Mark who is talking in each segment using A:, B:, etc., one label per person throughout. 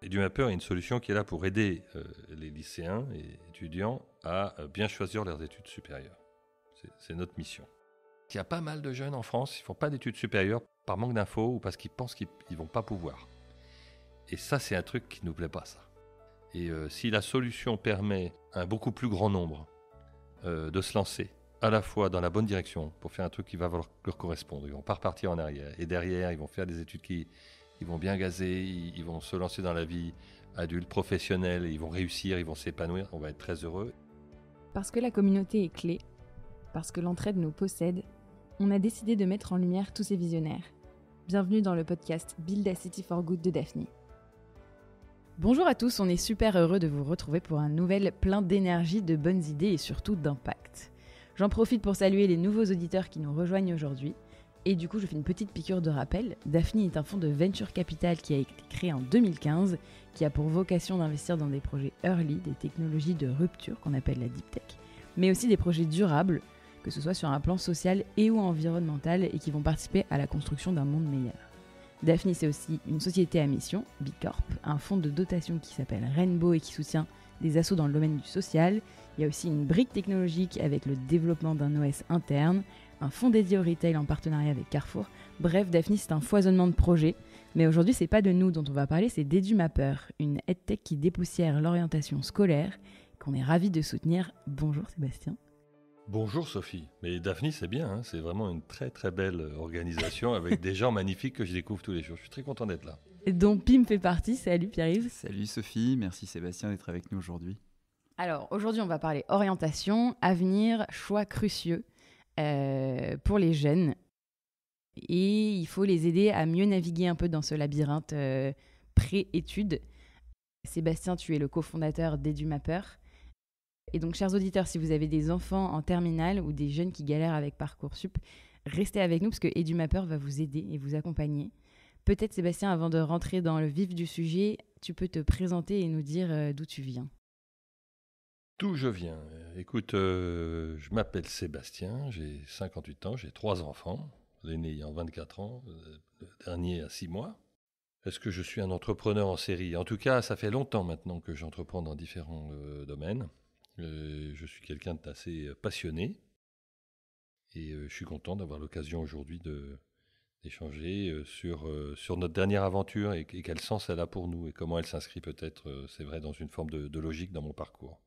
A: EduMapper est une solution qui est là pour aider les lycéens et étudiants à bien choisir leurs études supérieures. C'est notre mission. Il y a pas mal de jeunes en France qui ne font pas d'études supérieures par manque d'infos ou parce qu'ils pensent qu'ils ne vont pas pouvoir. Et ça, c'est un truc qui ne nous plaît pas, ça. Et si la solution permet à un beaucoup plus grand nombre de se lancer à la fois dans la bonne direction pour faire un truc qui va leur correspondre, ils ne vont pas repartir en arrière. Et derrière, ils vont faire des études qui vont bien gazer, ils vont se lancer dans la vie adulte, professionnelle, ils vont réussir, ils vont s'épanouir, on va être très heureux.
B: Parce que la communauté est clé, parce que l'entraide nous possède, on a décidé de mettre en lumière tous ces visionnaires. Bienvenue dans le podcast Build a City for Good de Daphne. Bonjour à tous, on est super heureux de vous retrouver pour un nouvel plein d'énergie, de bonnes idées et surtout d'impact. J'en profite pour saluer les nouveaux auditeurs qui nous rejoignent aujourd'hui. Et du coup, je fais une petite piqûre de rappel. Daphne est un fonds de venture capital qui a été créé en 2015, qui a pour vocation d'investir dans des projets early, des technologies de rupture qu'on appelle la deep tech, mais aussi des projets durables, que ce soit sur un plan social et ou environnemental, et qui vont participer à la construction d'un monde meilleur. Daphne, c'est aussi une société à mission, Bicorp, un fonds de dotation qui s'appelle Rainbow et qui soutient des assos dans le domaine du social. Il y a aussi une brique technologique avec le développement d'un OS interne, un fonds dédié au retail en partenariat avec Carrefour. Bref, Daphne, c'est un foisonnement de projets. Mais aujourd'hui, c'est pas de nous dont on va parler, c'est d'EduMapper, une EdTech qui dépoussière l'orientation scolaire, qu'on est ravis de soutenir. Bonjour Sébastien.
A: Bonjour Sophie, mais Daphne c'est bien, hein, c'est vraiment une très très belle organisation avec des gens magnifiques que je découvre tous les jours, je suis très content d'être là.
B: Et dont Pim fait partie, salut Pierre-Yves.
C: Salut Sophie, merci Sébastien d'être avec nous aujourd'hui.
B: Alors aujourd'hui on va parler orientation, avenir, choix crucieux pour les jeunes. Et il faut les aider à mieux naviguer un peu dans ce labyrinthe pré-études. Sébastien, tu es le cofondateur d'EduMapper. Et donc, chers auditeurs, si vous avez des enfants en terminale ou des jeunes qui galèrent avec Parcoursup, restez avec nous parce que EduMapper va vous aider et vous accompagner. Peut-être, Sébastien, avant de rentrer dans le vif du sujet, tu peux te présenter et nous dire d'où tu viens.
A: D'où je viens. Écoute, je m'appelle Sébastien, j'ai 58 ans, j'ai 3 enfants, l'aîné ayant 24 ans, le dernier à 6 mois. Est-ce que je suis un entrepreneur en série ? En tout cas, ça fait longtemps maintenant que j'entreprends dans différents domaines. Je suis quelqu'un d'assez passionné et je suis content d'avoir l'occasion aujourd'hui d'échanger sur notre dernière aventure et quel sens elle a pour nous et comment elle s'inscrit peut-être, c'est vrai, dans une forme de logique dans mon parcours.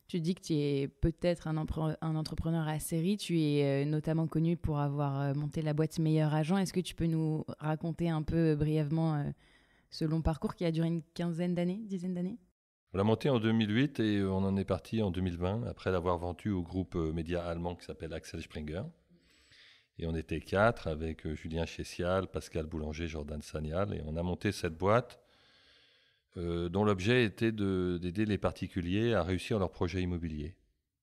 B: Tu dis que tu es peut-être un entrepreneur à série, tu es notamment connu pour avoir monté la boîte Meilleur Agent. Est-ce que tu peux nous raconter un peu brièvement ce long parcours qui a duré une dizaine d'années ?
A: On l'a monté en 2008 et on en est parti en 2020 après l'avoir vendu au groupe média allemand qui s'appelle Axel Springer. Et on était 4 avec Julien Chessial, Pascal Boulanger, Jordan Sagnal. Et on a monté cette boîte dont l'objet était d'aider les particuliers à réussir leur projet immobilier.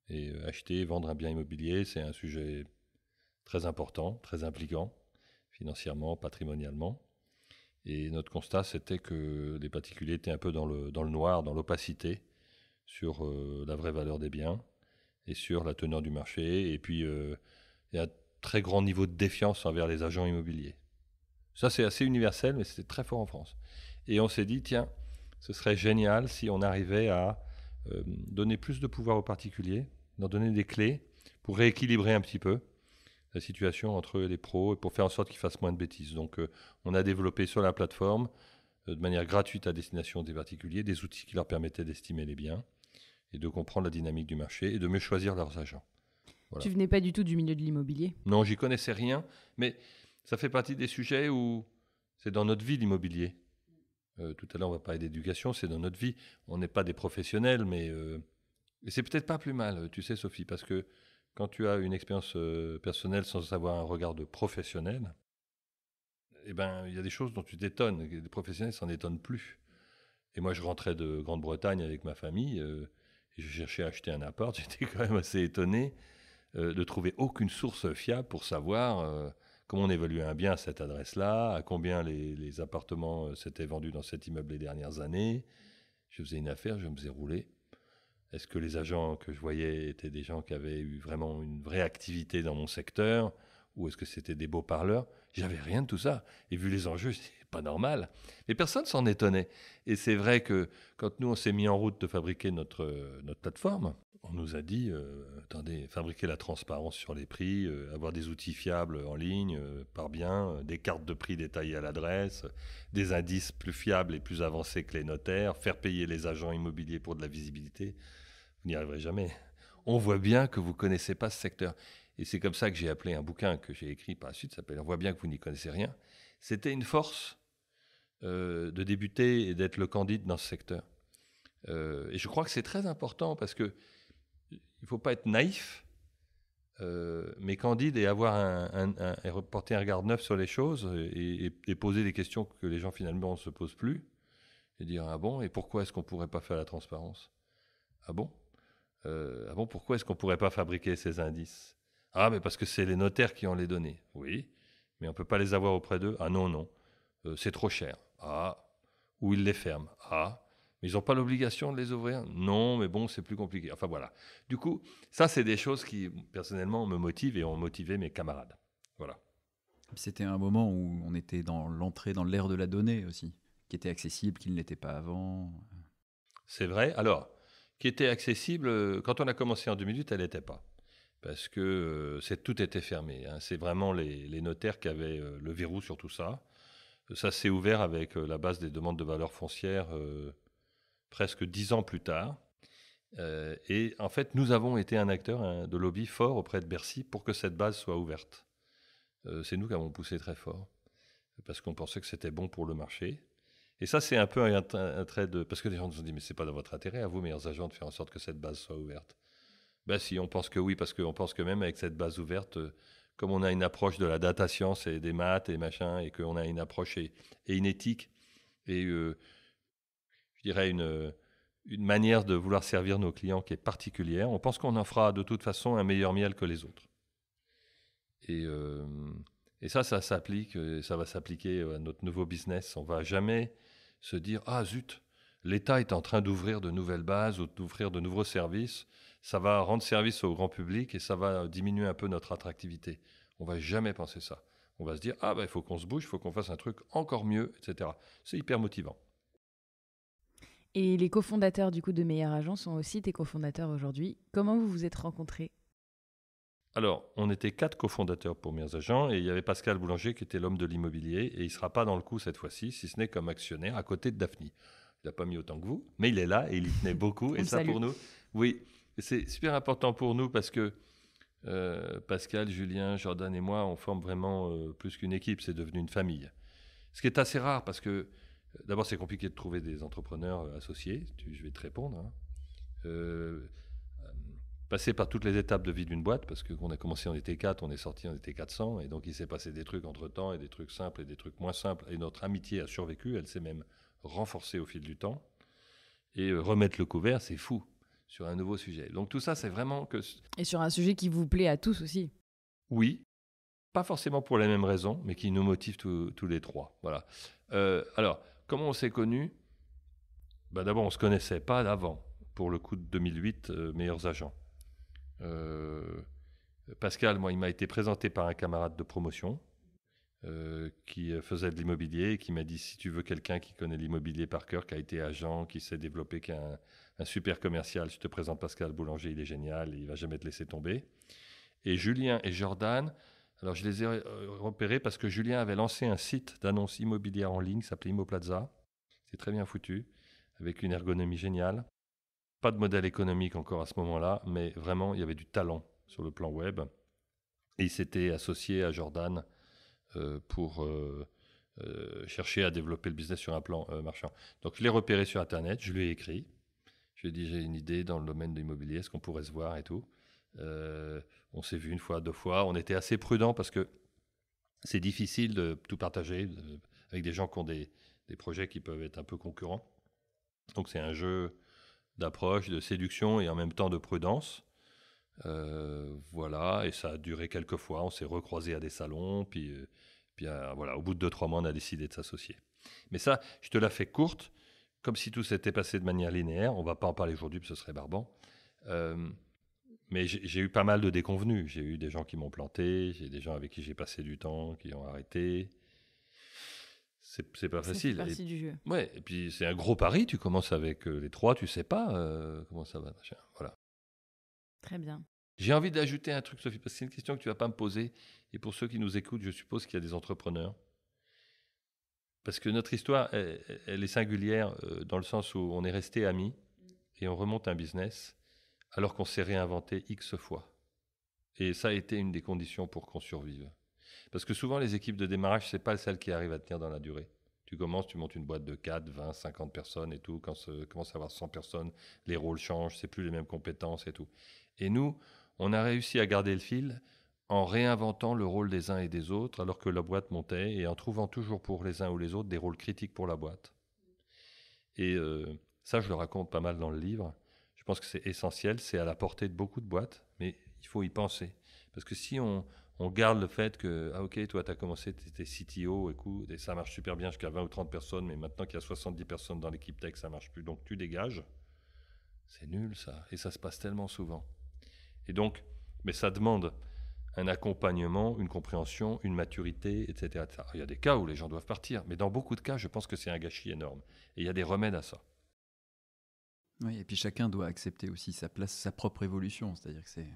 A: Et acheter, vendre un bien immobilier, c'est un sujet très important, très impliquant, financièrement, patrimonialement. Et notre constat, c'était que les particuliers étaient un peu dans le noir, dans l'opacité, sur la vraie valeur des biens et sur la teneur du marché. Et puis, il y a un très grand niveau de défiance envers les agents immobiliers. Ça, c'est assez universel, mais c'était très fort en France. Et on s'est dit, tiens, ce serait génial si on arrivait à donner plus de pouvoir aux particuliers, leur donner des clés pour rééquilibrer un petit peu la situation entre les pros et pour faire en sorte qu'ils fassent moins de bêtises. Donc, on a développé sur la plateforme, de manière gratuite à destination des particuliers, des outils qui leur permettaient d'estimer les biens et de comprendre la dynamique du marché et de mieux choisir leurs agents. Voilà.
B: Tu venais pas du tout du milieu de l'immobilier ?
A: Non, j'y connaissais rien, mais ça fait partie des sujets où c'est dans notre vie l'immobilier. Tout à l'heure, on va parler d'éducation, c'est dans notre vie. On n'est pas des professionnels, mais c'est peut-être pas plus mal, tu sais, Sophie, parce que quand tu as une expérience personnelle sans avoir un regard de professionnel, eh ben, il y a des choses dont tu t'étonnes. Les professionnels s'en étonnent plus. Et moi, je rentrais de Grande-Bretagne avec ma famille et je cherchais à acheter un appart. J'étais quand même assez étonné de trouver aucune source fiable pour savoir comment on évaluait un bien à cette adresse-là, à combien les appartements s'étaient vendus dans cet immeuble les dernières années. Je faisais une affaire, je me faisais rouler. Est-ce que les agents que je voyais étaient des gens qui avaient eu vraiment une vraie activité dans mon secteur ou est-ce que c'était des beaux parleurs ? J'avais rien de tout ça. Et vu les enjeux, je disais, pas normal. Mais personne s'en étonnait. Et c'est vrai que quand nous, on s'est mis en route de fabriquer notre plateforme, on nous a dit, attendez, fabriquer la transparence sur les prix, avoir des outils fiables en ligne, par bien, des cartes de prix détaillées à l'adresse, des indices plus fiables et plus avancés que les notaires, faire payer les agents immobiliers pour de la visibilité. Vous n'y arriverez jamais. On voit bien que vous ne connaissez pas ce secteur. Et c'est comme ça que j'ai appelé un bouquin que j'ai écrit par la suite, ça s'appelle « On voit bien que vous n'y connaissez rien ». C'était une force de débuter et d'être le candide dans ce secteur. Et je crois que c'est très important parce que il ne faut pas être naïf, mais candide et avoir et porter un regard neuf sur les choses et poser des questions que les gens finalement ne se posent plus et dire ah bon, et pourquoi est-ce qu'on ne pourrait pas faire la transparence? Ah bon? Pourquoi est-ce qu'on ne pourrait pas fabriquer ces indices? Ah, mais parce que c'est les notaires qui ont les données. Oui, mais on ne peut pas les avoir auprès d'eux. Ah non, non, c'est trop cher. Ah, ou ils les ferment. Ah, mais ils n'ont pas l'obligation de les ouvrir. Non, mais bon, c'est plus compliqué. Enfin voilà. Du coup, ça, c'est des choses qui, personnellement, me motivent et ont motivé mes camarades. Voilà.
C: C'était un moment où on était dans l'entrée dans l'ère de la donnée aussi, qui était accessible, qui ne l'était pas avant.
A: C'est vrai. Alors, qui était accessible, quand on a commencé en 2008, elle n'était pas. Parce que tout était fermé. Hein. C'est vraiment les notaires qui avaient le verrou sur tout ça. Ça s'est ouvert avec la base des demandes de valeur foncière presque 10 ans plus tard. Et en fait, nous avons été un acteur de lobby fort auprès de Bercy pour que cette base soit ouverte. C'est nous qui avons poussé très fort, parce qu'on pensait que c'était bon pour le marché. Et ça, c'est un peu un trait de... Parce que les gens nous ont dit, mais c'est pas dans votre intérêt, à vous, meilleurs agents, de faire en sorte que cette base soit ouverte. Ben si, on pense que oui, parce qu'on pense que même avec cette base ouverte, comme on a une approche de la data science et des maths et machin, et qu'on a une approche et une éthique, et je dirais une manière de vouloir servir nos clients qui est particulière, on pense qu'on en fera de toute façon un meilleur miel que les autres. Et ça s'applique, ça va s'appliquer à notre nouveau business. On ne va jamais se dire « Ah zut, l'État est en train d'ouvrir de nouvelles bases ou d'ouvrir de nouveaux services. Ça va rendre service au grand public et ça va diminuer un peu notre attractivité. » On ne va jamais penser ça. On va se dire « Ah, il faut qu'on se bouge, il faut qu'on fasse un truc encore mieux, etc. » C'est hyper motivant.
B: Et les cofondateurs du coup de Meilleur Agent sont aussi tes cofondateurs aujourd'hui. Comment vous vous êtes rencontrés?
A: Alors, on était 4 cofondateurs pour Meilleurs Agents et il y avait Pascal Boulanger qui était l'homme de l'immobilier et il ne sera pas dans le coup cette fois-ci, si ce n'est comme actionnaire à côté de Daphne. Il n'a pas mis autant que vous, mais il est là et il y tenait beaucoup. Et ça
B: salue.
A: Pour nous, oui, c'est super important pour nous parce que Pascal, Julien, Jordan et moi, on forme vraiment plus qu'une équipe, c'est devenu une famille. Ce qui est assez rare parce que d'abord c'est compliqué de trouver des entrepreneurs associés, je vais te répondre. Hein. Passer par toutes les étapes de vie d'une boîte, parce qu'on a commencé, on était 4, on est sorti, on était 400, et donc il s'est passé des trucs entre-temps, et des trucs simples et des trucs moins simples, et notre amitié a survécu, elle s'est même renforcée au fil du temps, et remettre le couvert, c'est fou, sur un nouveau sujet. Donc tout ça, c'est vraiment que...
B: Et sur un sujet qui vous plaît à tous aussi.
A: Oui, pas forcément pour les mêmes raisons, mais qui nous motivent tous les trois. Voilà. Alors, comment on s'est connus? D'abord, on ne se connaissait pas d'avant, pour le coup de 2008, Meilleurs Agents. Pascal, moi, il m'a été présenté par un camarade de promotion qui faisait de l'immobilier et qui m'a dit si tu veux quelqu'un qui connaît l'immobilier par cœur, qui a été agent, qui s'est développé, qui est un super commercial, je te présente Pascal Boulanger, il est génial, il ne va jamais te laisser tomber. Et Julien et Jordan, alors je les ai repérés parce que Julien avait lancé un site d'annonces immobilières en ligne qui s'appelait Immoplaza. C'est très bien foutu, avec une ergonomie géniale. Pas de modèle économique encore à ce moment-là, mais vraiment, il y avait du talent sur le plan web. Et il s'était associé à Jordan pour chercher à développer le business sur un plan marchand. Donc, je l'ai repéré sur Internet, je lui ai écrit. Je lui ai dit, j'ai une idée dans le domaine de l'immobilier, est-ce qu'on pourrait se voir et tout. On s'est vu une fois, 2 fois. On était assez prudents parce que c'est difficile de tout partager avec des gens qui ont des projets qui peuvent être un peu concurrents. Donc, c'est un jeu d'approche, de séduction et en même temps de prudence. Voilà, et ça a duré quelques fois. On s'est recroisés à des salons, puis voilà, au bout de 2-3 mois, on a décidé de s'associer. Mais ça, je te la fais courte, comme si tout s'était passé de manière linéaire. On ne va pas en parler aujourd'hui, parce que ce serait barbant. Mais j'ai eu pas mal de déconvenus. J'ai eu des gens qui m'ont planté, j'ai des gens avec qui j'ai passé du temps, qui ont arrêté. c'est pas
B: Ça fait
A: facile.
B: partie du jeu.
A: Ouais, et puis c'est un gros pari. Tu commences avec les 3, tu sais pas comment ça va. Machin. Voilà.
B: Très bien.
A: J'ai envie d'ajouter un truc, Sophie, parce que c'est une question que tu vas pas me poser. Et pour ceux qui nous écoutent, je suppose qu'il y a des entrepreneurs. Parce que notre histoire, elle est singulière dans le sens où on est resté amis et on remonte un business alors qu'on s'est réinventé X fois. Et ça a été une des conditions pour qu'on survive. Parce que souvent, les équipes de démarrage, c'est pas celles qui arrivent à tenir dans la durée. Tu commences, tu montes une boîte de 4, 20, 50 personnes et tout. Quand ça commence à avoir 100 personnes, les rôles changent, c'est plus les mêmes compétences et tout. Et nous, on a réussi à garder le fil en réinventant le rôle des uns et des autres alors que la boîte montait et en trouvant toujours pour les uns ou les autres des rôles critiques pour la boîte. Et ça, je le raconte pas mal dans le livre. Je pense que c'est essentiel, c'est à la portée de beaucoup de boîtes, mais il faut y penser. Parce que si on garde le fait que, ah ok, toi tu as commencé, tu étais CTO, écoute, et ça marche super bien jusqu'à 20 ou 30 personnes, mais maintenant qu'il y a 70 personnes dans l'équipe tech, ça marche plus, donc tu dégages. C'est nul ça, et ça se passe tellement souvent. Et donc, mais ça demande un accompagnement, une compréhension, une maturité, etc., etc. Il y a des cas où les gens doivent partir, mais dans beaucoup de cas, je pense que c'est un gâchis énorme. Et il y a des remèdes à ça.
C: Oui, et puis chacun doit accepter aussi sa place, sa propre évolution. C'est-à-dire que c'est...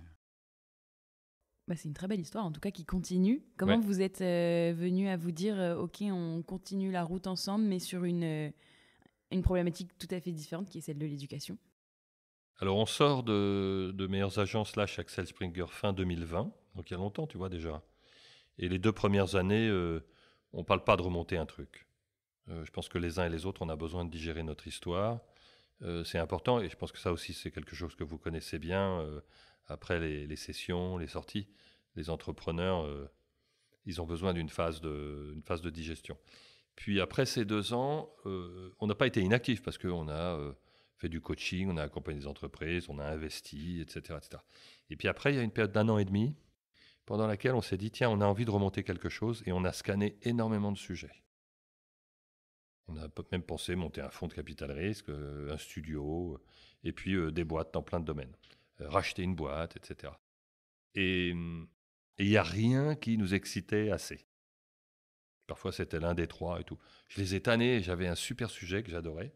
B: C'est une très belle histoire, en tout cas, qui continue. Comment vous êtes venu à vous dire, OK, on continue la route ensemble, mais sur une problématique tout à fait différente, qui est celle de l'éducation?
A: Alors, on sort de Meilleurs Agents / Axel Springer fin 2020, donc il y a longtemps, tu vois, déjà. Et les 2 premières années, on ne parle pas de remonter un truc. Je pense que les uns et les autres, on a besoin de digérer notre histoire. C'est important, et je pense que ça aussi, c'est quelque chose que vous connaissez bien. Après les sessions, les sorties, les entrepreneurs, ils ont besoin d'une phase de digestion. Puis après ces 2 ans, on n'a pas été inactif parce qu'on a fait du coaching, on a accompagné des entreprises, on a investi, etc., etc. Et puis après, il y a une période d'1 an et demi pendant laquelle on s'est dit, tiens, on a envie de remonter quelque chose, et on a scanné énormément de sujets. On a même pensé monter un fonds de capital risque, un studio, et puis des boîtes dans plein de domaines. Racheter une boîte, etc. Et il n'y a rien qui nous excitait assez. Parfois, c'était l'un des 3 et tout. Je les ai tannés, j'avais un super sujet que j'adorais.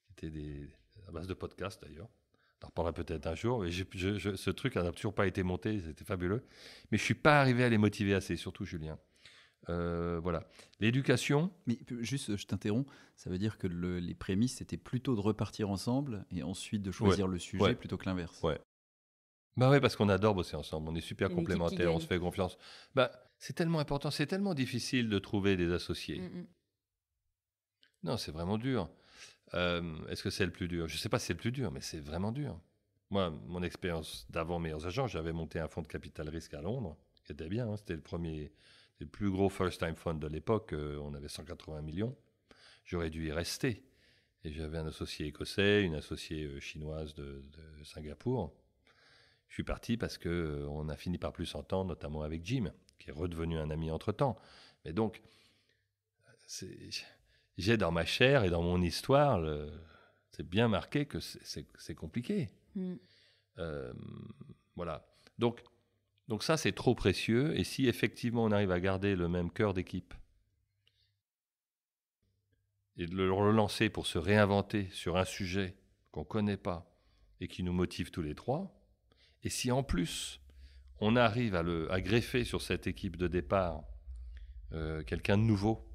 A: C'était à base de podcast, d'ailleurs. On en reparlera peut-être un jour. Mais ce truc n'a toujours pas été monté, c'était fabuleux. Mais je ne suis pas arrivé à les motiver assez, surtout Julien. Voilà. L'éducation.
C: Mais juste, je t'interromps, ça veut dire que les prémices, c'était plutôt de repartir ensemble et ensuite de choisir le sujet plutôt que l'inverse.
A: Ouais. Bah ouais, parce qu'on adore bosser ensemble, on est super complémentaires, on se fait confiance. C'est tellement important, c'est tellement difficile de trouver des associés. Non, c'est vraiment dur. Est-ce que c'est le plus dur? Je ne sais pas si c'est le plus dur, mais c'est vraiment dur. Moi, mon expérience d'avant Meilleurs Agents, j'avais monté un fonds de capital risque à Londres, qui était bien, hein, c'était le plus gros first-time fund de l'époque, on avait 180 millions. J'aurais dû y rester. Et j'avais un associé écossais, une associée chinoise de Singapour. Je suis parti parce qu'on a fini par plus s'entendre, notamment avec Jim, qui est redevenu un ami entre-temps. Mais donc, j'ai dans ma chair et dans mon histoire, c'est bien marqué que c'est compliqué. Voilà. Donc ça, c'est trop précieux. Et si effectivement on arrive à garder le même cœur d'équipe et de le relancer pour se réinventer sur un sujet qu'on ne connaît pas et qui nous motive tous les 3, et si en plus on arrive à greffer sur cette équipe de départ quelqu'un de nouveau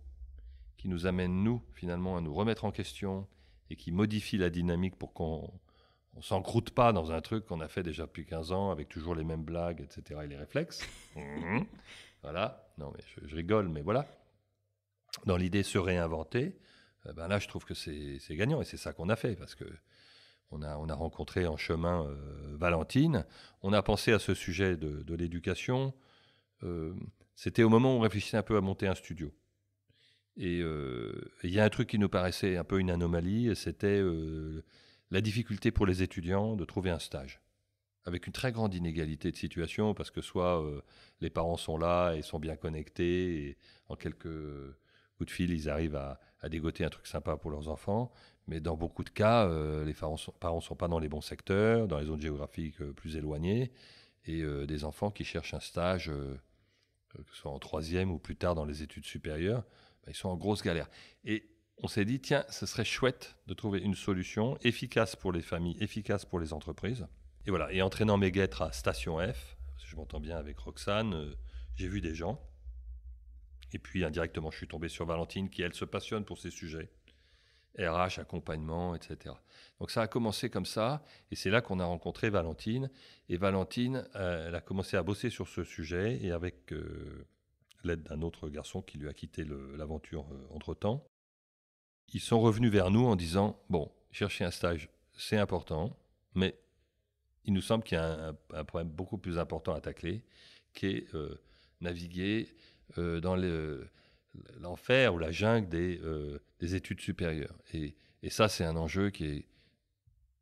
A: qui nous amène, nous, finalement, à nous remettre en question et qui modifie la dynamique pour qu'on ne s'encroute pas dans un truc qu'on a fait déjà depuis 15 ans avec toujours les mêmes blagues, etc. et les réflexes. Voilà. Non, mais je rigole, mais voilà. Dans l'idée de se réinventer, là, je trouve que c'est gagnant et c'est ça qu'on a fait parce que on a rencontré en chemin Valentine. On a pensé à ce sujet de l'éducation. C'était au moment où on réfléchissait un peu à monter un studio. Et il y a un truc qui nous paraissait un peu une anomalie, c'était la difficulté pour les étudiants de trouver un stage, avec une très grande inégalité de situation, parce que soit les parents sont là et sont bien connectés, et en quelques coups de fil, ils arrivent à dégoter un truc sympa pour leurs enfants, mais dans beaucoup de cas, les parents sont pas dans les bons secteurs, dans les zones géographiques plus éloignées, et des enfants qui cherchent un stage, que ce soit en 3e ou plus tard dans les études supérieures, Ils sont en grosse galère. Et on s'est dit, tiens, ce serait chouette de trouver une solution efficace pour les familles, efficace pour les entreprises. Et voilà, et entraînant mes guêtres à Station F, parce que je m'entends bien avec Roxane, j'ai vu des gens. Et puis indirectement, je suis tombé sur Valentine, qui elle se passionne pour ces sujets. RH, accompagnement, etc. Donc ça a commencé comme ça, et c'est là qu'on a rencontré Valentine. Et Valentine, elle a commencé à bosser sur ce sujet, et avec l'aide d'un autre garçon qui lui a quitté l'aventure entre-temps, ils sont revenus vers nous en disant, bon, chercher un stage, c'est important, mais il nous semble qu'il y a un problème beaucoup plus important à tacler, qui est naviguer dans l'enfer ou la jungle des études supérieures. Et ça, c'est un enjeu qui est,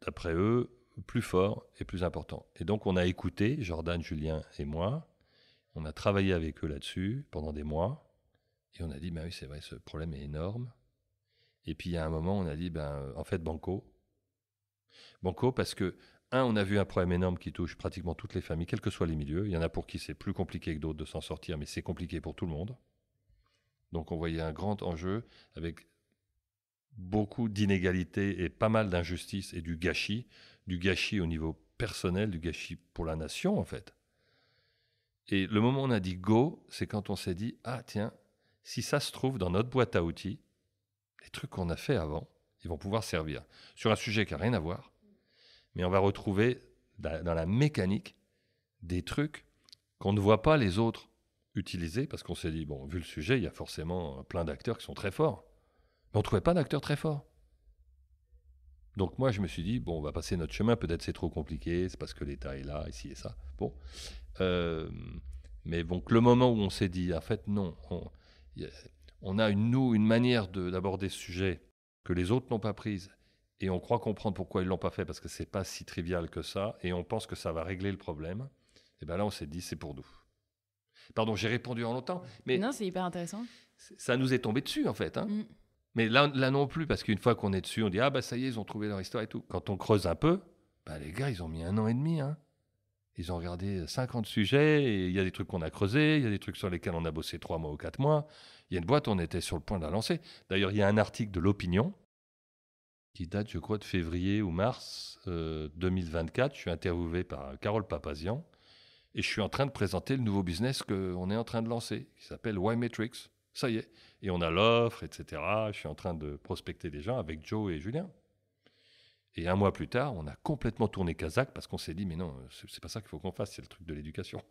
A: d'après eux, plus fort et plus important. Et donc, on a écouté, Jordan, Julien et moi, on a travaillé avec eux là-dessus pendant des mois, et on a dit, oui, c'est vrai, ce problème est énorme. Et puis, il y a un moment, on a dit, en fait, banco. Banco parce que, on a vu un problème énorme qui touche pratiquement toutes les familles, quels que soient les milieux. Il y en a pour qui c'est plus compliqué que d'autres de s'en sortir, mais c'est compliqué pour tout le monde. Donc, on voyait un grand enjeu avec beaucoup d'inégalités et pas mal d'injustices et du gâchis au niveau personnel, du gâchis pour la nation, en fait. Et le moment où on a dit go, c'est quand on s'est dit, tiens, si ça se trouve dans notre boîte à outils, les trucs qu'on a fait avant, ils vont pouvoir servir. Sur un sujet qui n'a rien à voir, mais on va retrouver dans la mécanique des trucs qu'on ne voit pas les autres utiliser, parce qu'on s'est dit, bon, vu le sujet, il y a forcément plein d'acteurs qui sont très forts. Mais on ne trouvait pas d'acteurs très forts. Donc moi, je me suis dit, bon, on va passer notre chemin, peut-être c'est trop compliqué, c'est parce que l'État est là, ici et ça. Bon. Mais donc le moment où on s'est dit, en fait, non, on a une manière d'aborder ce sujet que les autres n'ont pas prise, et on croit comprendre pourquoi ils ne l'ont pas fait, parce que ce n'est pas si trivial que ça, et on pense que ça va régler le problème. Et bien là, on s'est dit, c'est pour nous. Pardon, j'ai répondu en longtemps, mais
B: non, c'est hyper intéressant.
A: Ça nous est tombé dessus, en fait. Mais là non plus, parce qu'une fois qu'on est dessus, on dit, ça y est, ils ont trouvé leur histoire et tout. Quand on creuse un peu, les gars, ils ont mis 1 an et demi. Ils ont regardé 50 sujets, et il y a des trucs qu'on a creusés, il y a des trucs sur lesquels on a bossé 3 mois ou 4 mois. Il y a une boîte, on était sur le point de la lancer. D'ailleurs, il y a un article de l'Opinion qui date, je crois, de février ou mars 2024. Je suis interviewé par Carole Papazian, et je suis en train de présenter le nouveau business qu'on est en train de lancer, qui s'appelle Y-Matrix. Ça y est. Et on a l'offre, etc. Je suis en train de prospecter des gens avec Joe et Julien. Et 1 mois plus tard, on a complètement tourné Kazakh parce qu'on s'est dit, mais non, c'est pas ça qu'il faut qu'on fasse, c'est le truc de l'éducation.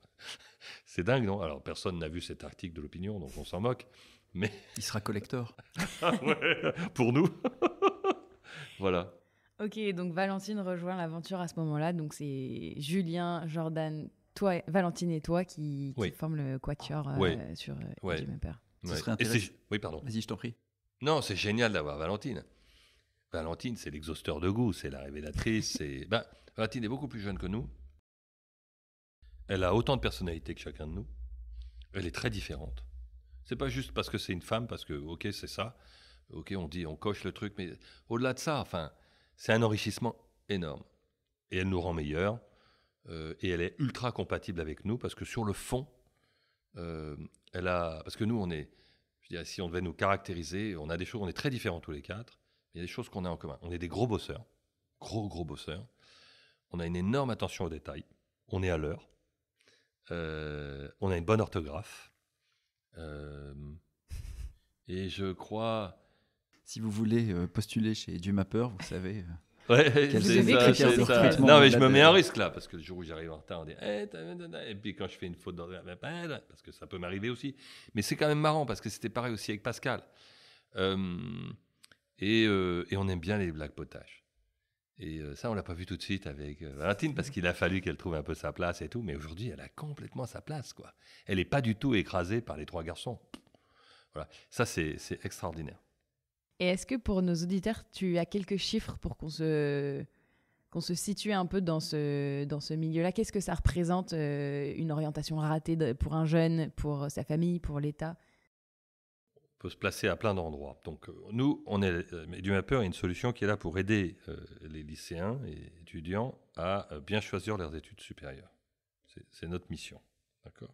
A: C'est dingue, non? Alors, personne n'a vu cet article de l'Opinion, donc on s'en moque. Mais
C: il sera collector.
A: Ouais, pour nous. Voilà.
B: Ok, donc Valentine rejoint l'aventure à ce moment-là. Donc c'est Julien, Jordan, toi, Valentine et toi qui forment le quatuor sur Jumper.
C: Ce serait intéressant.
A: Oui, pardon.
C: Vas-y, je t'en prie.
A: Non, c'est génial d'avoir Valentine. Valentine, c'est l'exhausteur de goût, c'est la révélatrice. Valentine est beaucoup plus jeune que nous. Elle a autant de personnalité que chacun de nous. Elle est très différente. C'est pas juste parce que c'est une femme, parce que, ok, c'est ça. Ok, on coche le truc, mais au-delà de ça, c'est un enrichissement énorme. Et elle nous rend meilleurs. Et elle est ultra compatible avec nous, parce que sur le fond, parce que nous, si on devait nous caractériser, on a des choses, on est très différents tous les 4. Il y a des choses qu'on a en commun. On est des gros bosseurs, gros bosseurs. On a une énorme attention aux détails. On est à l'heure. On a une bonne orthographe. Et je crois...
C: Si vous voulez postuler chez Jumper, vous savez...
A: c'est ça. Non, mais je me mets en risque là, parce que le jour où j'arrive en retard, on dit et puis quand je fais une faute parce que ça peut m'arriver aussi. Mais c'est quand même marrant parce que c'était pareil aussi avec Pascal. Et on aime bien les blagues potages. Et ça, on l'a pas vu tout de suite avec Valentine, parce qu'il a fallu qu'elle trouve un peu sa place et tout. Mais aujourd'hui, elle a complètement sa place, quoi. Elle n'est pas du tout écrasée par les 3 garçons. Voilà. Ça, c'est extraordinaire.
B: Et est-ce que pour nos auditeurs, tu as quelques chiffres pour qu'on se situe un peu dans ce milieu-là? Qu'est-ce que ça représente, une orientation ratée pour un jeune, pour sa famille, pour l'État?
A: On peut se placer à plein d'endroits. Donc nous, Jumper est une solution qui est là pour aider les lycéens et étudiants à bien choisir leurs études supérieures. C'est notre mission. D'accord ?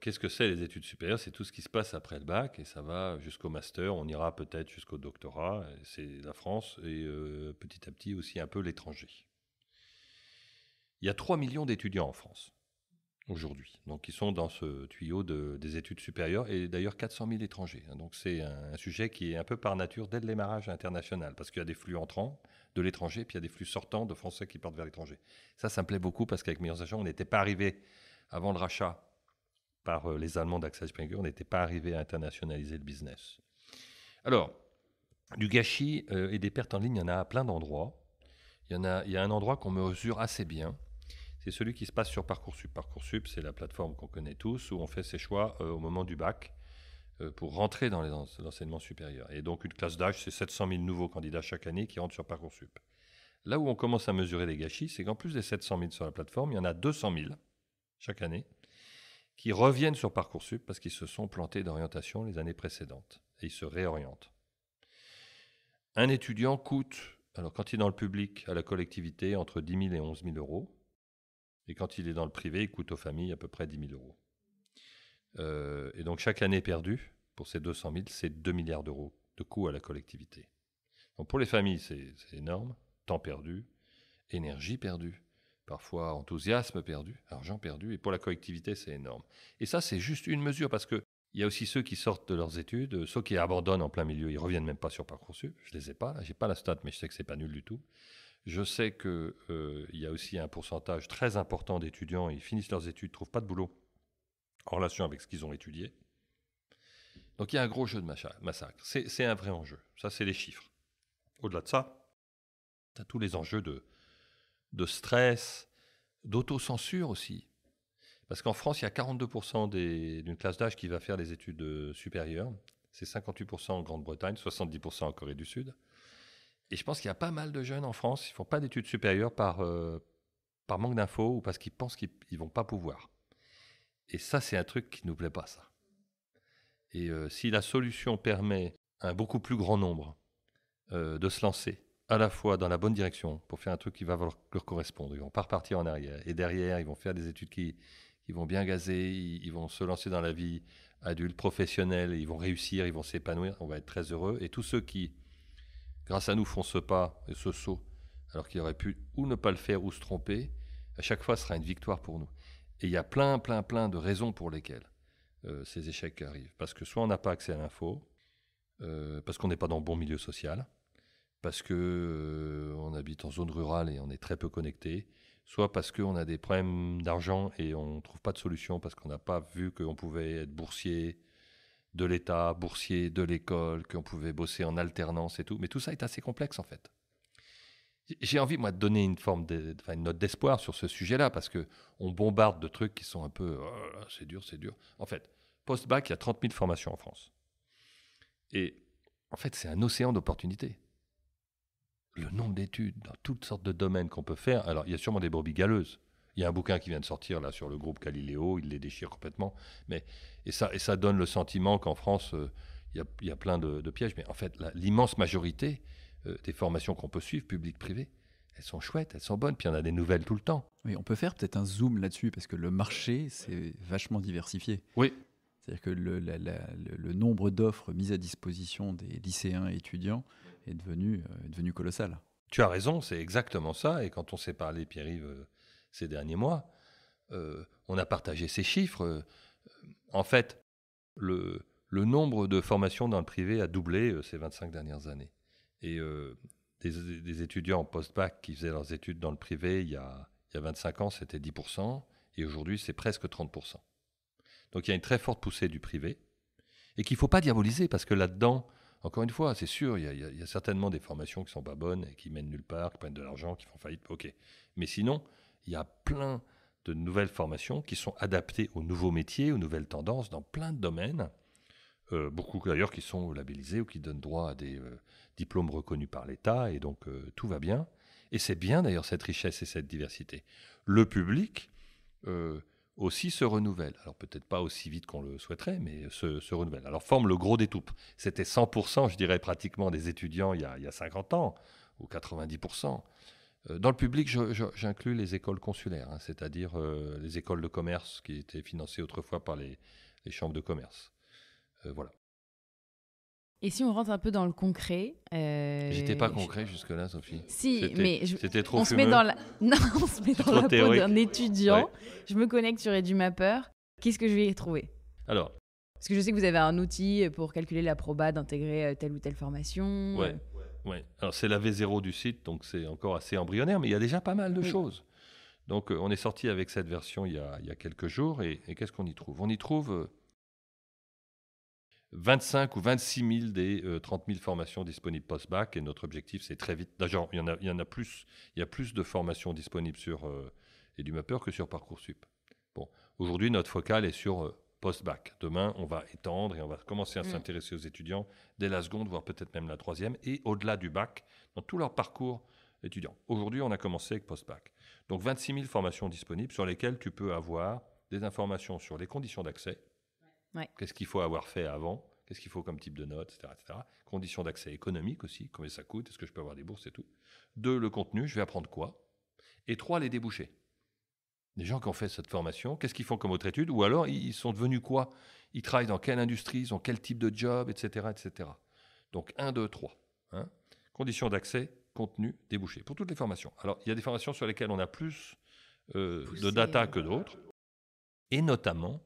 A: Qu'est-ce que c'est les études supérieures? C'est tout ce qui se passe après le bac et ça va jusqu'au master. On ira peut-être jusqu'au doctorat. C'est la France et petit à petit aussi un peu l'étranger. Il y a 3 millions d'étudiants en France aujourd'hui, donc qui sont dans ce tuyau des études supérieures et d'ailleurs 400 000 étrangers. Donc c'est un sujet qui est un peu par nature dès le démarrage international parce qu'il y a des flux entrants de l'étranger puis il y a des flux sortants de Français qui partent vers l'étranger. Ça me plaît beaucoup parce qu'avec Meilleurs Agents, on n'était pas arrivé avant le rachat par les Allemands d'Axel Springer, on n'était pas arrivé à internationaliser le business. Alors, du gâchis et des pertes en ligne, il y en a à plein d'endroits. Il y a un endroit qu'on mesure assez bien, c'est celui qui se passe sur Parcoursup. Parcoursup, c'est la plateforme qu'on connaît tous, où on fait ses choix au moment du bac pour rentrer dans l'enseignement supérieur. Et donc, une classe d'âge, c'est 700 000 nouveaux candidats chaque année qui rentrent sur Parcoursup. Là où on commence à mesurer les gâchis, c'est qu'en plus des 700 000 sur la plateforme, il y en a 200 000 chaque année qui reviennent sur Parcoursup parce qu'ils se sont plantés d'orientation les années précédentes et ils se réorientent. Un étudiant coûte, alors quand il est dans le public, à la collectivité, entre 10 000 et 11 000 euros. Et quand il est dans le privé, il coûte aux familles à peu près 10 000 euros. Et donc chaque année perdue, pour ces 200 000, c'est 2 milliards d'euros de coûts à la collectivité. Donc pour les familles, c'est énorme. Temps perdu, énergie perdue. Parfois enthousiasme perdu, argent perdu, et pour la collectivité, c'est énorme. Et ça, c'est juste une mesure, parce qu'il y a aussi ceux qui sortent de leurs études, ceux qui abandonnent en plein milieu, ils ne reviennent même pas sur Parcoursup. Je ne les ai pas, je n'ai pas la stat, mais je sais que ce n'est pas nul du tout. Je sais qu'il y a aussi un pourcentage très important d'étudiants, ils finissent leurs études, ne trouvent pas de boulot en relation avec ce qu'ils ont étudié. Donc il y a un gros jeu de massacre. C'est un vrai enjeu. Ça, c'est les chiffres. Au-delà de ça, tu as tous les enjeux de stress, d'autocensure aussi. Parce qu'en France, il y a 42% d'une classe d'âge qui va faire des études supérieures. C'est 58% en Grande-Bretagne, 70% en Corée du Sud. Et je pense qu'il y a pas mal de jeunes en France qui ne font pas d'études supérieures par manque d'infos ou parce qu'ils pensent qu'ils ne vont pas pouvoir. Et ça, c'est un truc qui ne nous plaît pas, ça. Et si la solution permet à un beaucoup plus grand nombre de se lancer, à la fois dans la bonne direction pour faire un truc qui va leur correspondre. Ils ne vont pas repartir en arrière. Et derrière, ils vont faire des études qui vont bien gazer, ils vont se lancer dans la vie adulte, professionnelle, ils vont réussir, ils vont s'épanouir, on va être très heureux. Et tous ceux qui, grâce à nous, font ce pas et ce saut, alors qu'ils auraient pu ou ne pas le faire ou se tromper, à chaque fois, ce sera une victoire pour nous. Et il y a plein de raisons pour lesquelles ces échecs arrivent. Parce que soit on n'a pas accès à l'info, parce qu'on n'est pas dans le bon milieu social, parce qu'on habite en zone rurale et on est très peu connecté, soit parce qu'on a des problèmes d'argent et on ne trouve pas de solution parce qu'on n'a pas vu qu'on pouvait être boursier de l'État, boursier de l'école, qu'on pouvait bosser en alternance et tout. Mais tout ça est assez complexe en fait. J'ai envie, moi, de donner une note d'espoir sur ce sujet-là parce qu'on bombarde de trucs qui sont un peu oh, c'est dur. En fait, post-bac, il y a 30 000 formations en France. Et en fait, c'est un océan d'opportunités. Le nombre d'études dans toutes sortes de domaines qu'on peut faire. Alors, il y a sûrement des brebis galeuses. Il y a un bouquin qui vient de sortir là sur le groupe Galileo, il les déchire complètement. Et ça donne le sentiment qu'en France, il y a plein de pièges. Mais en fait, l'immense majorité des formations qu'on peut suivre, publiques, elles sont chouettes, elles sont bonnes. Puis il y en a des nouvelles tout le temps.
C: Oui, on peut faire peut-être un zoom là-dessus, parce que le marché, c'est vachement diversifié.
A: Oui.
C: C'est-à-dire que le nombre d'offres mises à disposition des lycéens et étudiants est devenu colossal.
A: Tu as raison, c'est exactement ça. Et quand on s'est parlé, Pierre-Yves, ces derniers mois, on a partagé ces chiffres. En fait, le nombre de formations dans le privé a doublé ces 25 dernières années. Et des étudiants en post-bac qui faisaient leurs études dans le privé il y a 25 ans, c'était 10%. Et aujourd'hui, c'est presque 30%. Donc il y a une très forte poussée du privé. Et qu'il ne faut pas diaboliser, parce que là-dedans, encore une fois, c'est sûr, il y a certainement des formations qui ne sont pas bonnes, et qui mènent nulle part, qui prennent de l'argent, qui font faillite. Ok. Mais sinon, il y a plein de nouvelles formations qui sont adaptées aux nouveaux métiers, aux nouvelles tendances, dans plein de domaines. Beaucoup d'ailleurs qui sont labellisés ou qui donnent droit à des diplômes reconnus par l'État, et donc tout va bien. Et c'est bien d'ailleurs cette richesse et cette diversité. Le public aussi se renouvelle. Alors peut-être pas aussi vite qu'on le souhaiterait, mais se renouvelle. Alors forme le gros des toupes. C'était 100%, je dirais pratiquement, des étudiants il y a 50 ans, ou 90%. Dans le public, j'inclus les écoles consulaires, hein, c'est-à-dire les écoles de commerce qui étaient financées autrefois par les chambres de commerce. Voilà.
B: Et si on rentre un peu dans le concret...
A: J'étais pas concret jusque-là, Sophie.
B: Si, mais
A: c'était trop
B: on
A: fumeux.
B: se met dans la... Non, on se met dans la peau d'un étudiant. Ouais. Je me connecte sur EduMapper. Qu'est-ce que je vais y trouver?
A: Alors,
B: parce que je sais que vous avez un outil pour calculer l'approba d'intégrer telle ou telle formation.
A: Ouais. Alors, c'est la V0 du site, donc c'est encore assez embryonnaire, mais il y a déjà pas mal de choses. Donc, on est sorti avec cette version il y a quelques jours, et qu'est-ce qu'on y trouve? On y trouve 25 ou 26 000 des 30 000 formations disponibles post-bac, et notre objectif, c'est très vite. D'ailleurs, il y a plus de formations disponibles sur EduMapper que sur Parcoursup. Bon, aujourd'hui, notre focale est sur post-bac. Demain, on va étendre et on va commencer à s'intéresser aux étudiants dès la seconde, voire peut-être même la troisième, et au-delà du bac, dans tout leur parcours étudiant. Aujourd'hui, on a commencé avec post-bac. Donc, 26 000 formations disponibles sur lesquelles tu peux avoir des informations sur les conditions d'accès. Ouais. Qu'est-ce qu'il faut avoir fait avant? Qu'est-ce qu'il faut comme type de notes, etc. Conditions d'accès économiques aussi, combien ça coûte, est-ce que je peux avoir des bourses et tout. 2, le contenu, je vais apprendre quoi. Et 3, les débouchés. Les gens qui ont fait cette formation, qu'est-ce qu'ils font comme autre étude? Ou alors, ils sont devenus quoi? Ils travaillent dans quelle industrie? Ils ont quel type de job, etc. Donc, 1, 2, 3. Hein? Conditions d'accès, contenu, débouchés. Pour toutes les formations. Alors, il y a des formations sur lesquelles on a plus de data que d'autres. Et notamment,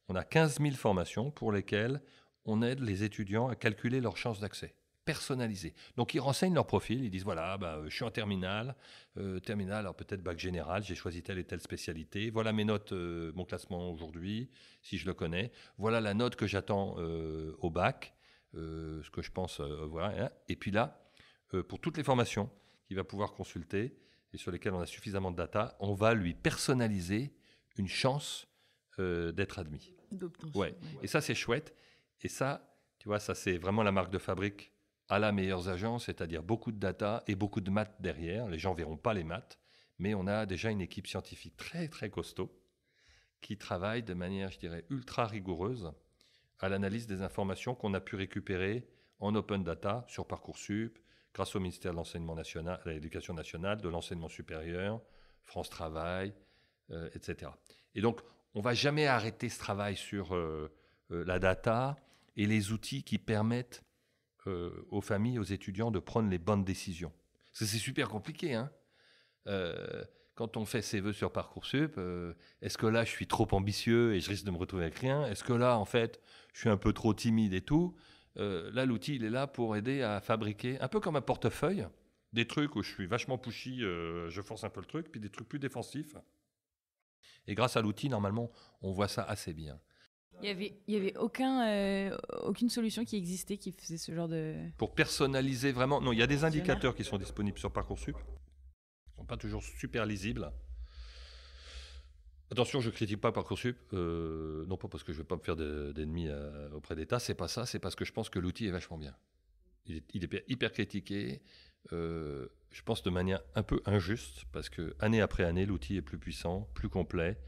A: on a 15 000 formations pour lesquelles on aide les étudiants à calculer leurs chances d'accès, personnalisées. Donc, ils renseignent leur profil, ils disent, voilà, je suis en terminale, alors peut-être bac général, j'ai choisi telle et telle spécialité, voilà mes notes, mon classement aujourd'hui, si je le connais, voilà la note que j'attends au bac, ce que je pense, voilà. Hein. Et puis là, pour toutes les formations qu'il va pouvoir consulter et sur lesquelles on a suffisamment de data, on va lui personnaliser une chance d'être admis. Ouais. Et ça, c'est chouette. Et ça, tu vois, ça, c'est vraiment la marque de fabrique à la meilleure agence, c'est-à-dire beaucoup de data et beaucoup de maths derrière. Les gens ne verront pas les maths, mais on a déjà une équipe scientifique très, très costaud qui travaille de manière, je dirais, ultra rigoureuse à l'analyse des informations qu'on a pu récupérer en open data sur Parcoursup, grâce au ministère de l'Enseignement national, de l'Éducation nationale, de l'Enseignement supérieur, France Travail, etc. Et donc, on ne va jamais arrêter ce travail sur la data et les outils qui permettent aux familles, aux étudiants de prendre les bonnes décisions. Parce que c'est super compliqué. Hein. Quand on fait ses vœux sur Parcoursup, est-ce que là, je suis trop ambitieux et je risque de me retrouver avec rien? Est-ce que là, en fait, je suis un peu trop timide et tout? Là, l'outil, il est là pour aider à fabriquer, un peu comme un portefeuille, des trucs où je suis vachement pushy, je force un peu le truc, puis des trucs plus défensifs. Et grâce à l'outil, normalement, on voit ça assez bien.
B: Il y avait aucune solution qui existait qui faisait ce genre de...
A: Pour personnaliser vraiment... Non, il y a des indicateurs qui sont disponibles sur Parcoursup. Ils ne sont pas toujours super lisibles. Attention, je ne critique pas Parcoursup. Non pas parce que je ne veux pas me faire d'ennemis auprès d'État. Ce n'est pas ça. C'est parce que je pense que l'outil est vachement bien. Il est hyper critiqué. Je pense de manière un peu injuste parce que année après année, l'outil est plus puissant, plus complet.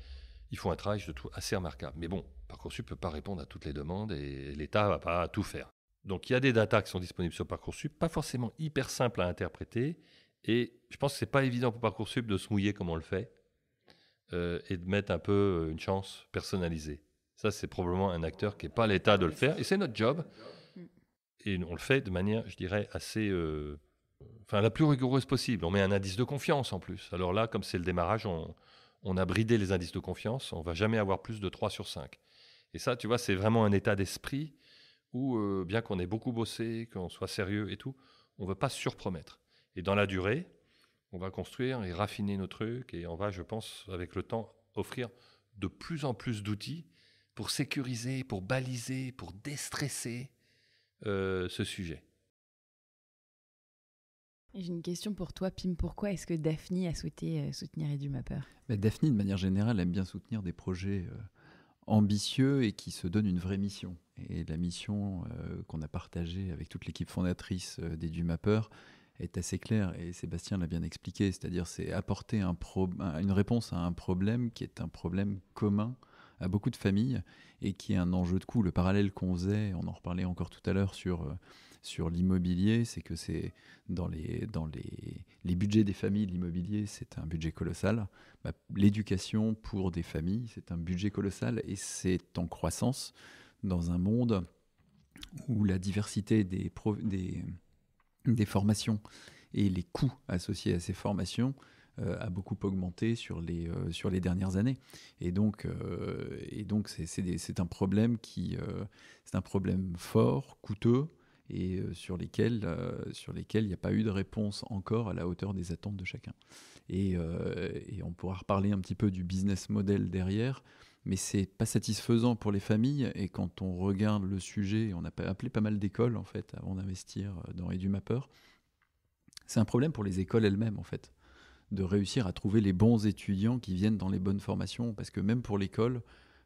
A: Ils font un travail, je trouve, assez remarquable. Mais bon, Parcoursup ne peut pas répondre à toutes les demandes et l'État ne va pas tout faire. Donc, il y a des datas qui sont disponibles sur Parcoursup, pas forcément hyper simples à interpréter. Et je pense que ce n'est pas évident pour Parcoursup de se mouiller comme on le fait et de mettre un peu une chance personnalisée. Ça, c'est probablement un acteur qui n'est pas à l'État de le faire. Et c'est notre job. Et on le fait de manière, je dirais, assez... la plus rigoureuse possible. On met un indice de confiance en plus. Alors là, comme c'est le démarrage, on a bridé les indices de confiance. On ne va jamais avoir plus de 3 sur 5. Et ça, tu vois, c'est vraiment un état d'esprit où, bien qu'on ait beaucoup bossé, qu'on soit sérieux et tout, on ne veut pas se surpromettre. Et dans la durée, on va construire et raffiner nos trucs. Et on va, je pense, avec le temps, offrir de plus en plus d'outils pour sécuriser, pour baliser, pour déstresser ce sujet.
B: J'ai une question pour toi, Pim. Pourquoi est-ce que Daphni a souhaité soutenir EduMapper?
C: Daphni, de manière générale, aime bien soutenir des projets ambitieux et qui se donnent une vraie mission. Et la mission qu'on a partagée avec toute l'équipe fondatrice d'EduMapper est assez claire, et Sébastien l'a bien expliqué, c'est-à-dire c'est apporter une réponse à un problème qui est un problème commun à beaucoup de familles et qui est un enjeu de coût. Le parallèle qu'on faisait, on en reparlait encore tout à l'heure sur sur l'immobilier, c'est que c'est dans les budgets des familles, l'immobilier, c'est un budget colossal. L'éducation pour des familles, c'est un budget colossal et c'est en croissance dans un monde où la diversité des formations et les coûts associés à ces formations a beaucoup augmenté sur les dernières années. Et donc c'est un problème c'est un problème fort, coûteux, et sur lesquels il n'y a pas eu de réponse encore à la hauteur des attentes de chacun. Et on pourra reparler un petit peu du business model derrière, mais c'est pas satisfaisant pour les familles. Et quand on regarde le sujet, on a appelé pas mal d'écoles en fait avant d'investir dans EduMapper. C'est un problème pour les écoles elles-mêmes en fait, de réussir à trouver les bons étudiants qui viennent dans les bonnes formations, parce que même pour l'école,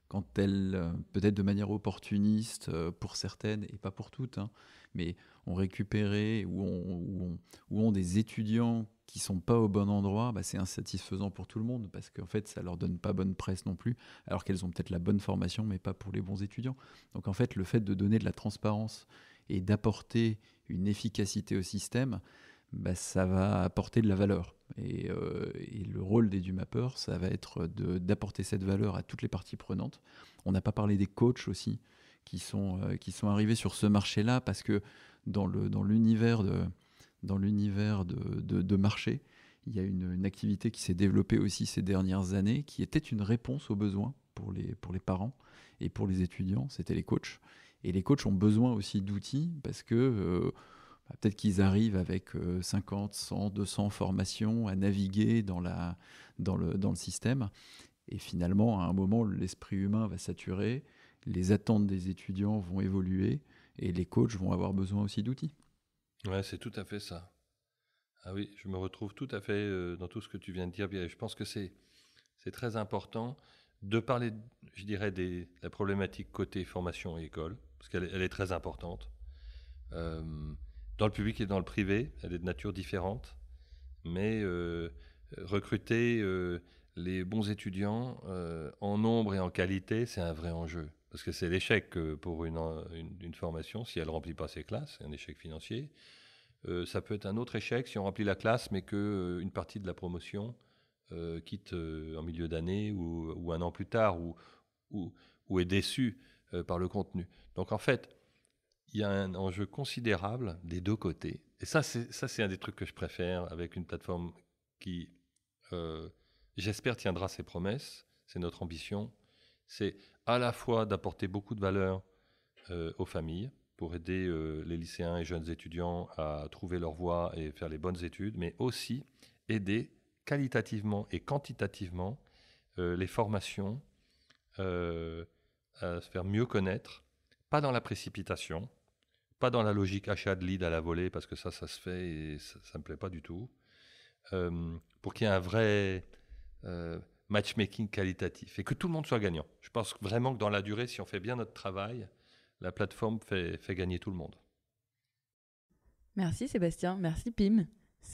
C: quand elle, peut-être de manière opportuniste pour certaines et pas pour toutes, hein, mais ont récupéré ou ont des étudiants qui sont pas au bon endroit, c'est insatisfaisant pour tout le monde, parce qu'en fait ça leur donne pas bonne presse non plus, alors qu'elles ont peut-être la bonne formation mais pas pour les bons étudiants. Donc en fait le fait de donner de la transparence et d'apporter une efficacité au système, ça va apporter de la valeur. Et le rôle d'EduMapper, ça va être d'apporter cette valeur à toutes les parties prenantes. On n'a pas parlé des coachs aussi, qui sont arrivés sur ce marché-là, parce que dans l'univers de marché, il y a une activité qui s'est développée aussi ces dernières années, qui était une réponse aux besoins pour les parents et pour les étudiants, c'était les coachs. Et les coachs ont besoin aussi d'outils, parce que peut-être qu'ils arrivent avec 50, 100, 200 formations à naviguer dans le système. Et finalement, à un moment, l'esprit humain va saturer, les attentes des étudiants vont évoluer et les coachs vont avoir besoin aussi d'outils.
A: Ouais, c'est tout à fait ça. Ah oui, je me retrouve tout à fait dans tout ce que tu viens de dire. Je pense que c'est très important de parler, je dirais, de la problématique côté formation et école, parce qu'elle est très importante. Dans le public et dans le privé, elle est de nature différente, mais recruter les bons étudiants en nombre et en qualité, c'est un vrai enjeu. Parce que c'est l'échec pour une formation si elle ne remplit pas ses classes, c'est un échec financier. Ça peut être un autre échec si on remplit la classe, mais qu'une partie de la promotion quitte en milieu d'année ou un an plus tard, ou est déçue par le contenu. Donc en fait, il y a un enjeu considérable des deux côtés. Et ça, c'est un des trucs que je préfère avec une plateforme qui, j'espère, tiendra ses promesses. C'est notre ambition. C'est à la fois d'apporter beaucoup de valeur aux familles pour aider les lycéens et jeunes étudiants à trouver leur voie et faire les bonnes études, mais aussi aider qualitativement et quantitativement les formations à se faire mieux connaître, pas dans la précipitation, pas dans la logique achat de lead à la volée, parce que ça se fait et ça ne me plaît pas du tout, pour qu'il y ait un vrai matchmaking qualitatif et que tout le monde soit gagnant. Je pense vraiment que dans la durée, si on fait bien notre travail, la plateforme fait gagner tout le monde.
B: Merci Sébastien, merci Pim.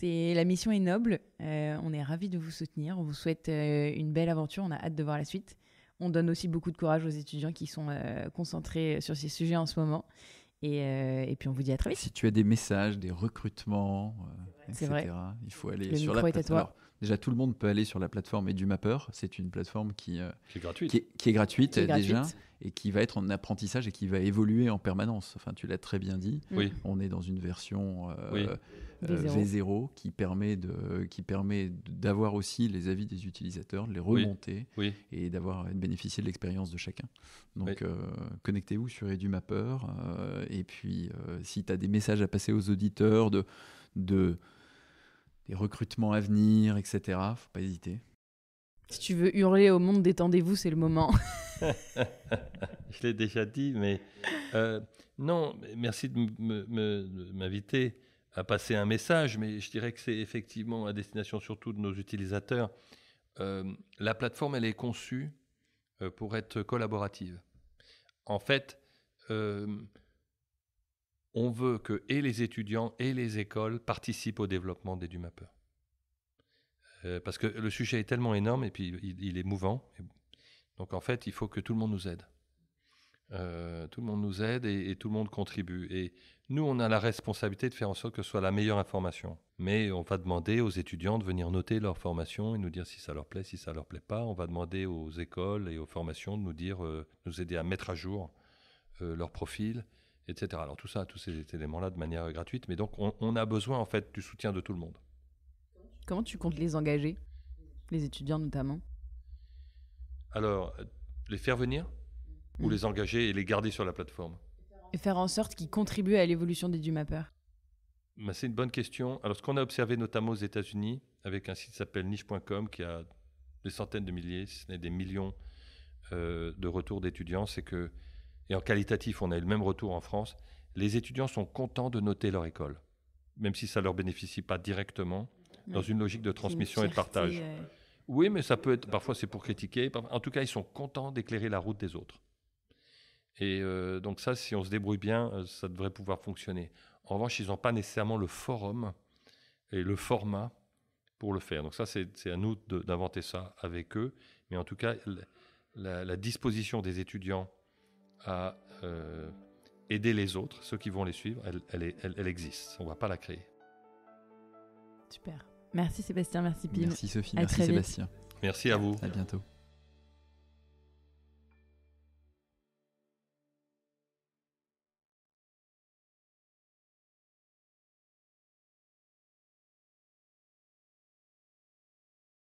B: La mission est noble, on est ravis de vous soutenir, on vous souhaite une belle aventure, on a hâte de voir la suite. On donne aussi beaucoup de courage aux étudiants qui sont concentrés sur ces sujets en ce moment. Et puis on vous dit à très vite.
C: Si tu as des messages, des recrutements, etc.,
B: vrai.
C: Il faut aller
B: le
C: sur la plateforme. Alors, déjà, tout le monde peut aller sur la plateforme EduMapper. C'est une plateforme qui est gratuite, qui est gratuite déjà, et qui va être en apprentissage et qui va évoluer en permanence. Enfin, tu l'as très bien dit.
A: Oui.
C: On est dans une version
B: V0.
C: V0 qui permet d'avoir aussi les avis des utilisateurs, de les remonter et de bénéficier de l'expérience de chacun. Donc, connectez-vous sur EduMapper. Et puis, si tu as des messages à passer aux auditeurs des recrutements à venir, etc., faut pas hésiter.
B: Si tu veux hurler au monde, détendez-vous, c'est le moment.
A: Je l'ai déjà dit, mais non, merci de m'inviter à passer un message, mais je dirais que c'est effectivement à destination surtout de nos utilisateurs. La plateforme, elle est conçue pour être collaborative. En fait, on veut que et les étudiants et les écoles participent au développement d'EduMapper. Parce que le sujet est tellement énorme et puis il est mouvant. Donc en fait, il faut que tout le monde nous aide. Tout le monde nous aide et tout le monde contribue. Et nous, on a la responsabilité de faire en sorte que ce soit la meilleure information. Mais on va demander aux étudiants de venir noter leur formation et nous dire si ça leur plaît, si ça leur plaît pas. On va demander aux écoles et aux formations de nous dire, nous aider à mettre à jour leur profil, etc. Alors tout ça, tous ces éléments-là de manière gratuite. Mais donc, on a besoin en fait du soutien de tout le monde.
B: Comment tu comptes les engager, les étudiants notamment?
A: Alors, les faire venir ou les engager et les garder sur la plateforme?
B: Et faire en sorte qu'ils contribuent à l'évolution des DuMappers.
A: C'est une bonne question. Alors, ce qu'on a observé notamment aux États-Unis, avec un site qui s'appelle niche.com, qui a des centaines de milliers, si ce n'est des millions de retours d'étudiants, c'est que, et en qualitatif, on a eu le même retour en France, les étudiants sont contents de noter leur école, même si ça ne leur bénéficie pas directement, dans une logique de transmission et de partage. Oui, mais ça peut être, parfois c'est pour critiquer, en tout cas, ils sont contents d'éclairer la route des autres. Et donc ça, si on se débrouille bien, ça devrait pouvoir fonctionner. En revanche, ils n'ont pas nécessairement le forum et le format pour le faire. Donc ça, c'est à nous d'inventer ça avec eux. Mais en tout cas, la disposition des étudiants à aider les autres, ceux qui vont les suivre, elle existe. On ne va pas la créer.
B: Super. Merci Sébastien, merci Pim.
C: Merci Sophie,
B: à
C: merci
B: très vite.
C: Sébastien.
A: Merci à vous.
C: À bientôt.